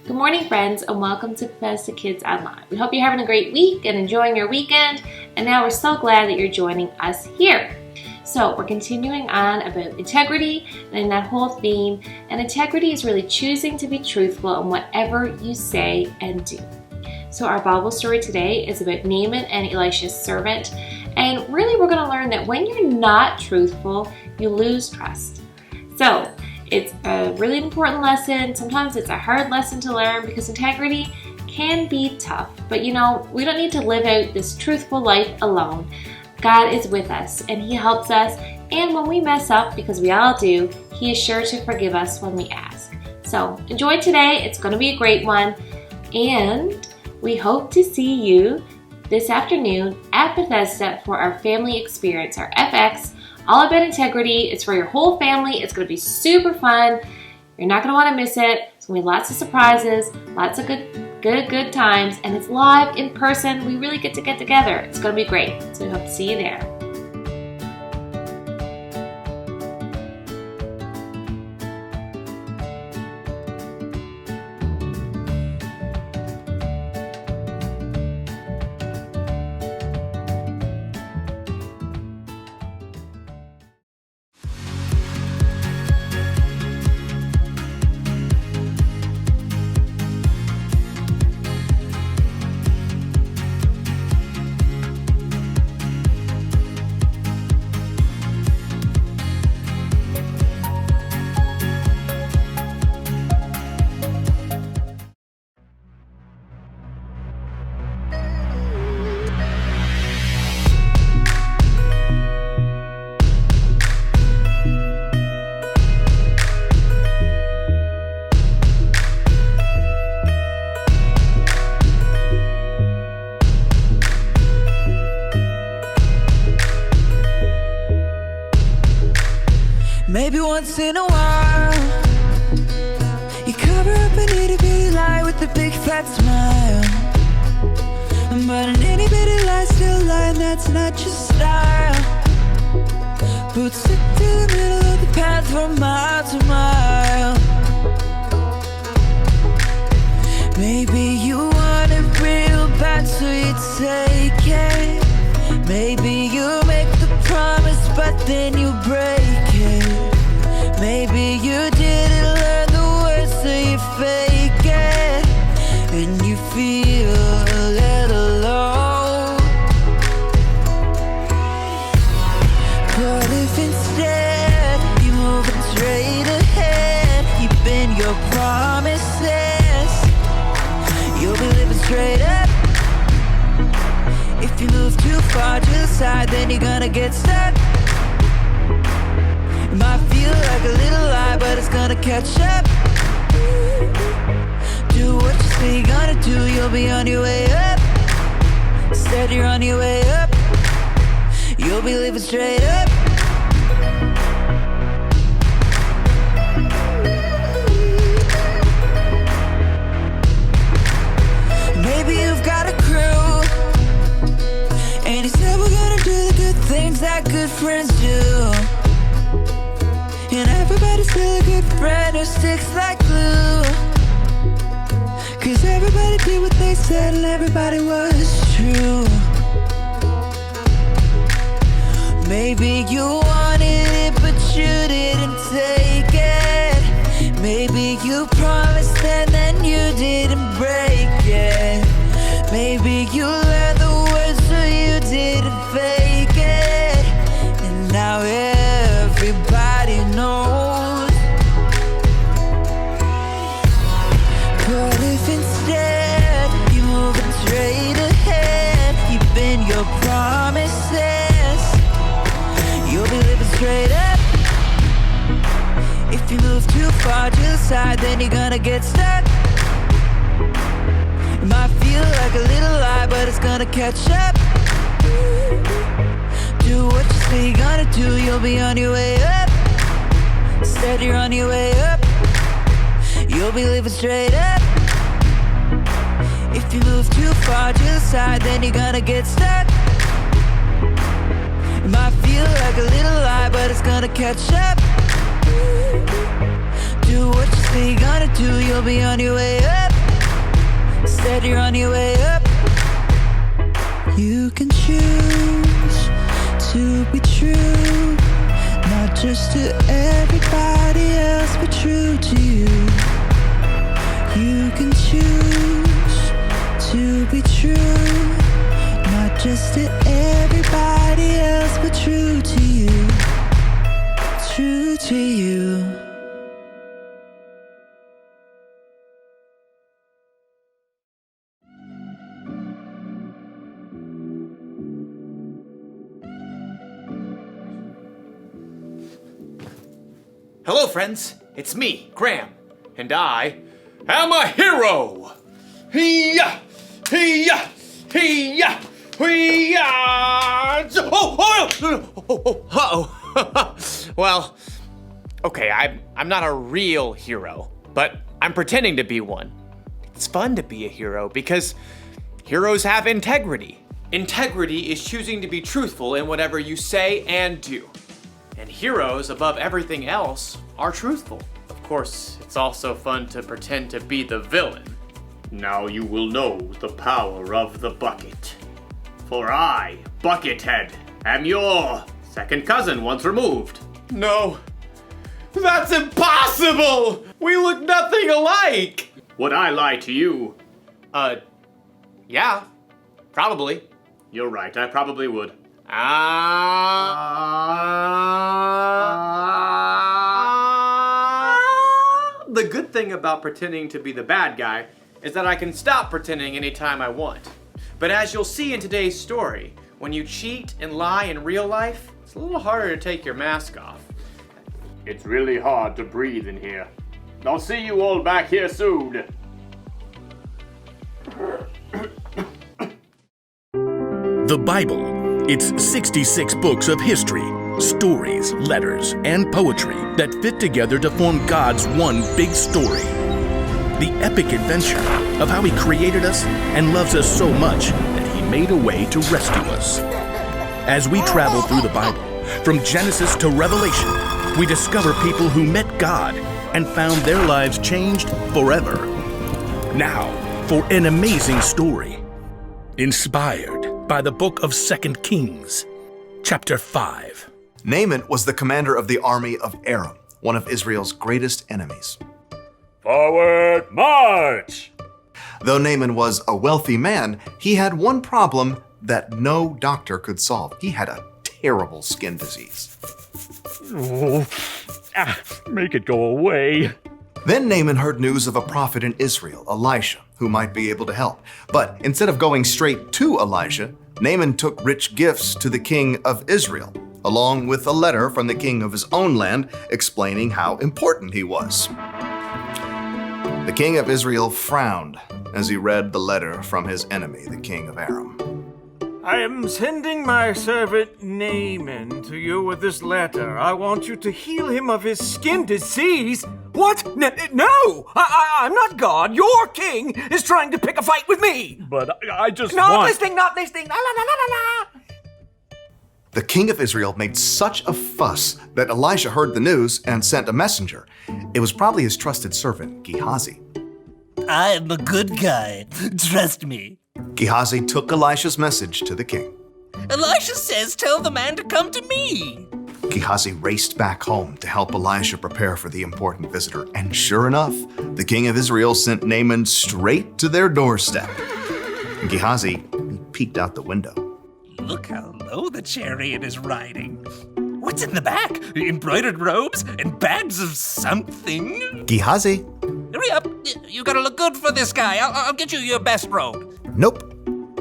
Good morning, friends, and welcome to Bethesda Kids Online. We hope you're having a great week and enjoying your weekend, and now we're so glad that you're joining us here. So we're continuing on about integrity and that whole theme, and integrity is really choosing to be truthful in whatever you say and do. So our Bible story today is about Naaman and Elisha's servant, and really we're going to learn that when you're not truthful, you lose trust. So it's a really important lesson. Sometimes it's a hard lesson to learn because integrity can be tough. But we don't need to live out this truthful life alone. God is with us and He helps us. And when we mess up, because we all do, He is sure to forgive us when we ask. So enjoy today. It's going to be a great one. And we hope to see you this afternoon at Bethesda for our family experience, our FX, all about integrity. It's for your whole family. It's going to be super fun. You're not going to want to miss it. It's going to be lots of surprises, lots of good times, and it's live in person. We really get together. It's going to be great. So we hope to see you there. Maybe once in a while you cover up an itty bitty lie with a big fat smile, but an itty bitty lie still lie, and that's not your style. But stick to the middle of the path from mile to mile. Maybe you want it real bad, so you take it. Maybe you make the promise, but then you break it. Maybe you didn't learn the words, so you fake it, and you feel a little low. But if instead you move straight ahead, keeping your promises, you'll be living straight up. If you move too far to the side, then you're gonna get stuck. It might feel like a little lie, but it's gonna catch up. Do what you say you're gonna do, you'll be on your way up. Instead you're on your way up, you'll be living straight up. Maybe you've got a crew, and you said we're gonna do the good things that good friends do. And everybody's still a good friend who sticks like glue, 'cause everybody did what they said and everybody was true. Maybe you wanted it but you didn't take it. Maybe you promised and then you didn't break it. Maybe you learned the words so you didn't fake it, and now everybody knows. But if instead you move straight ahead, keeping your promises, you'll be living straight up. If you move too far to the side, then you're gonna get stuck. It might feel like a little lie, but it's gonna catch up. Do what you say you're gonna do, you'll be on your way up. Instead you're on your way up, you'll be living straight up. If you move too far to the side, then you're gonna get stuck. It might feel like a little lie, but it's gonna catch up. Do what you say you're gonna do, you'll be on your way up. said you're on your way up. You can choose to be true, not just to everybody else, but true to you. You can choose to be true, not just to everybody else, but true to you. True to you. Hello, friends. It's me, Graham, and I am a hero. Hee-yah! Hee-yah! Hee-yah! Hee-yah! Uh-oh. Well, okay, I'm not a real hero, but I'm pretending to be one. It's fun to be a hero because heroes have integrity. Integrity is choosing to be truthful in whatever you say and do. And heroes, above everything else, are truthful. Of course, it's also fun to pretend to be the villain. Now you will know the power of the bucket. For I, Buckethead, am your second cousin once removed. No, that's impossible! We look nothing alike! Would I lie to you? Yeah, probably. You're right, I probably would. The good thing about pretending to be the bad guy is that I can stop pretending anytime I want. But as you'll see in today's story, when you cheat and lie in real life, it's a little harder to take your mask off. It's really hard to breathe in here. I'll see you all back here soon. The Bible. It's 66 books of history, stories, letters, and poetry that fit together to form God's one big story. The epic adventure of how He created us and loves us so much that He made a way to rescue us. As we travel through the Bible, from Genesis to Revelation, we discover people who met God and found their lives changed forever. Now, for an amazing story, inspired by the book of 2 Kings, chapter 5. Naaman was the commander of the army of Aram, one of Israel's greatest enemies. Forward march! Though Naaman was a wealthy man, he had one problem that no doctor could solve. He had a terrible skin disease. Make it go away. Then Naaman heard news of a prophet in Israel, Elisha, who might be able to help. But instead of going straight to Elisha, Naaman took rich gifts to the king of Israel, along with a letter from the king of his own land explaining how important he was. The king of Israel frowned as he read the letter from his enemy, the king of Aram. I am sending my servant Naaman to you with this letter. I want you to heal him of his skin disease. What? No! I'm not God. Your king is trying to pick a fight with me. But I just Not listening. La, la, la, la, la. The king of Israel made such a fuss that Elisha heard the news and sent a messenger. It was probably his trusted servant, Gehazi. I'm a good guy. Trust me. Gehazi took Elisha's message to the king. Elisha says tell the man to come to me. Gehazi raced back home to help Elisha prepare for the important visitor. And sure enough, the king of Israel sent Naaman straight to their doorstep. Gehazi peeked out the window. Look how low the chariot is riding. What's in the back? Embroidered robes and bags of something? Gehazi? Hurry up. You gotta look good for this guy. I'll get you your best robe. Nope.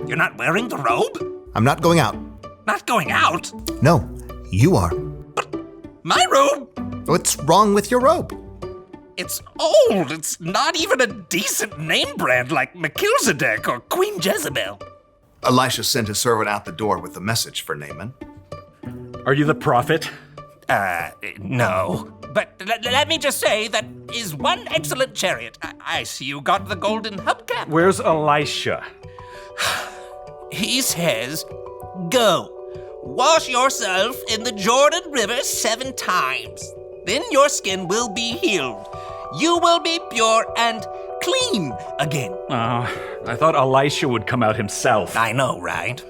You're not wearing the robe? I'm not going out. Not going out? No, you are. My robe? What's wrong with your robe? It's old. It's not even a decent name brand like Melchizedek or Queen Jezebel. Elisha sent his servant out the door with a message for Naaman. Are you the prophet? No. But let me just say that is one excellent chariot. I see you got the golden hubcap. Where's Elisha? He says, go. Wash yourself in the Jordan River 7 times. Then your skin will be healed. You will be pure and clean again. I thought Elisha would come out himself. I know, right?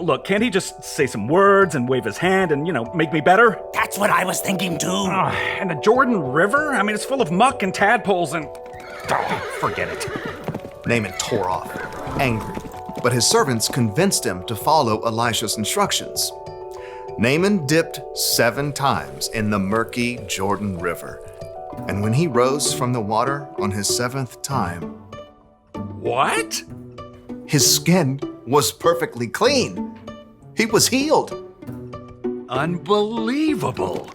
Look, can't he just say some words and wave his hand and, make me better? That's what I was thinking too. And the Jordan River? I mean, it's full of muck and tadpoles and... forget it. Naaman tore off, angry, but his servants convinced him to follow Elisha's instructions. Naaman dipped 7 times in the murky Jordan River, and when he rose from the water on his 7th time, What? his skin was perfectly clean. He was healed. Unbelievable.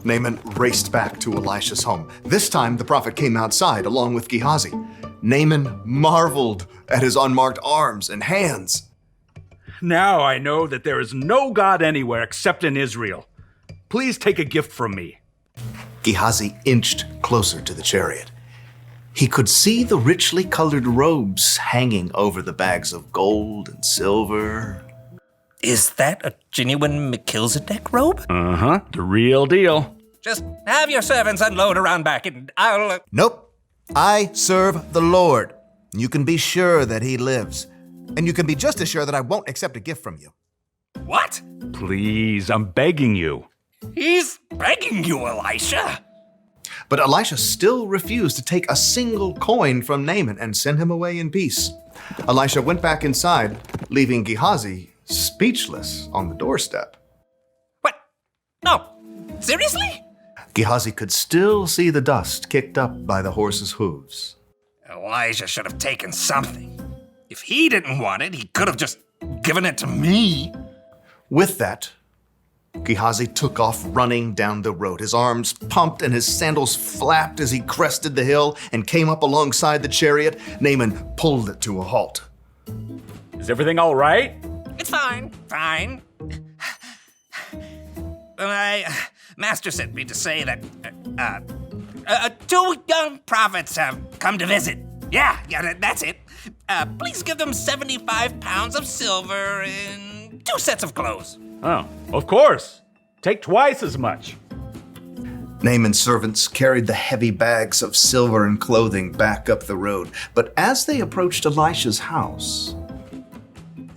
Naaman raced back to Elisha's home. This time, the prophet came outside along with Gehazi. Naaman marveled at his unmarked arms and hands. Now I know that there is no God anywhere except in Israel. Please take a gift from me. Gehazi inched closer to the chariot. He could see the richly colored robes hanging over the bags of gold and silver. Is that a genuine Melchizedek robe? Uh-huh, the real deal. Just have your servants unload around back and I'll... Nope. I serve the Lord. You can be sure that he lives. And you can be just as sure that I won't accept a gift from you. What? Please, I'm begging you. He's begging you, Elisha. But Elisha still refused to take a single coin from Naaman and send him away in peace. Elisha went back inside, leaving Gehazi speechless on the doorstep. What? No. Seriously? Gehazi could still see the dust kicked up by the horse's hooves. Elijah should have taken something. If he didn't want it, he could have just given it to me. With that, Gehazi took off running down the road. His arms pumped and his sandals flapped as he crested the hill and came up alongside the chariot. Naaman pulled it to a halt. Is everything all right? It's fine. My master sent me to say that 2 young prophets have come to visit. Yeah, that's it. Please give them 75 pounds of silver and 2 sets of clothes. Oh, of course. Take twice as much. Naaman's servants carried the heavy bags of silver and clothing back up the road. But as they approached Elisha's house...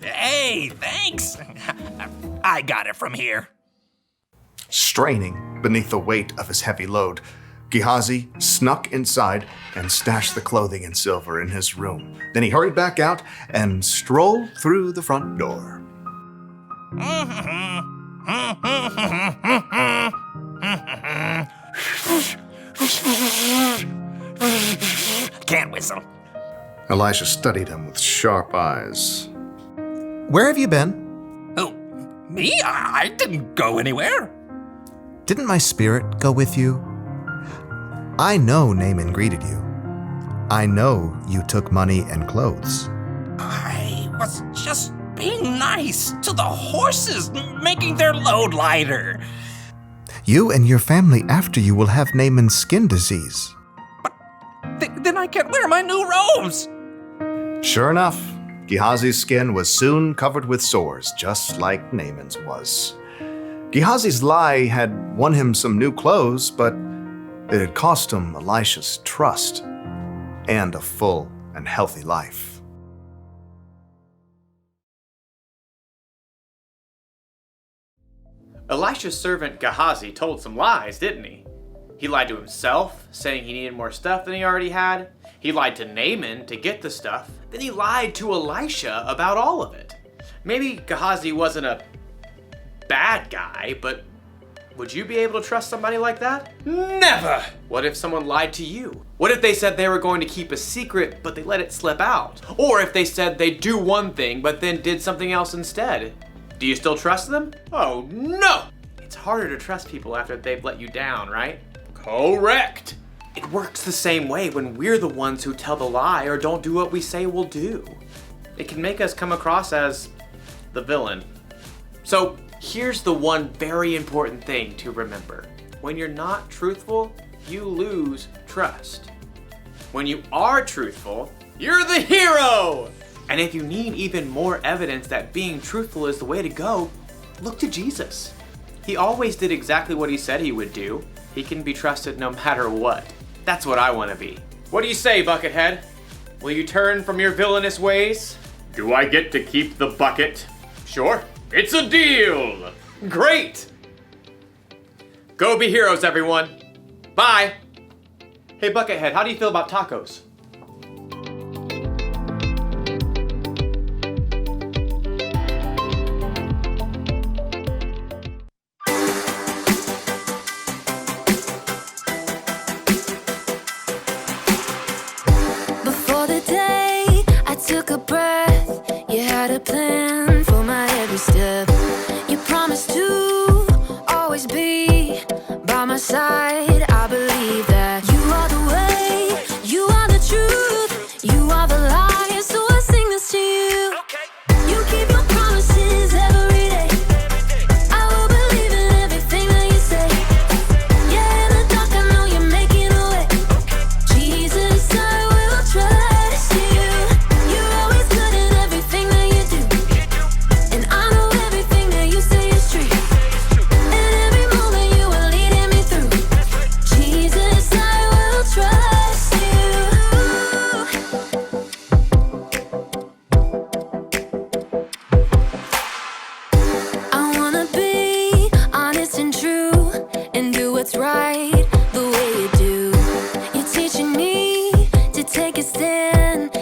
Hey, thanks. I got it from here. Straining beneath the weight of his heavy load, Gehazi snuck inside and stashed the clothing and silver in his room. Then he hurried back out and strolled through the front door. Can't whistle. Elisha studied him with sharp eyes. Where have you been? Oh, me? I didn't go anywhere. Didn't my spirit go with you? I know Naaman greeted you. I know you took money and clothes. I was just being nice to the horses, making their load lighter. You and your family after you will have Naaman's skin disease. Then I can't wear my new robes. Sure enough, Gehazi's skin was soon covered with sores, just like Naaman's was. Gehazi's lie had won him some new clothes, but it had cost him Elisha's trust and a full and healthy life. Elisha's servant Gehazi told some lies, didn't he? He lied to himself, saying he needed more stuff than he already had. He lied to Naaman to get the stuff. Then he lied to Elisha about all of it. Maybe Gehazi wasn't a bad guy, but would you be able to trust somebody like that? Never! What if someone lied to you? What if they said they were going to keep a secret, but they let it slip out? Or if they said they'd do one thing, but then did something else instead? Do you still trust them? Oh no! It's harder to trust people after they've let you down, right? Correct! It works the same way when we're the ones who tell the lie or don't do what we say we'll do. It can make us come across as the villain. So here's the one very important thing to remember. When you're not truthful, you lose trust. When you are truthful, you're the hero! And if you need even more evidence that being truthful is the way to go, look to Jesus. He always did exactly what he said he would do. He can be trusted no matter what. That's what I want to be. What do you say, Buckethead? Will you turn from your villainous ways? Do I get to keep the bucket? Sure. It's a deal! Great! Go be heroes, everyone. Bye. Hey, Buckethead, how do you feel about tacos? Before the day I took a breath, you had a plan for my every step. You promised to always be by my side. I believe that you are the way, you are the truth, you are the light. So I sing this to you. You keep your promises every day. I will believe in everything that you say. Yeah, in the dark I know you're making a way. Jesus, I will trust you. You're always good at everything that you do. And I know everything that you say is true. And every moment you are leading me through. Jesus, I will trust you. I wanna be honest and true and do what's right the way you do. You're teaching me to take a stand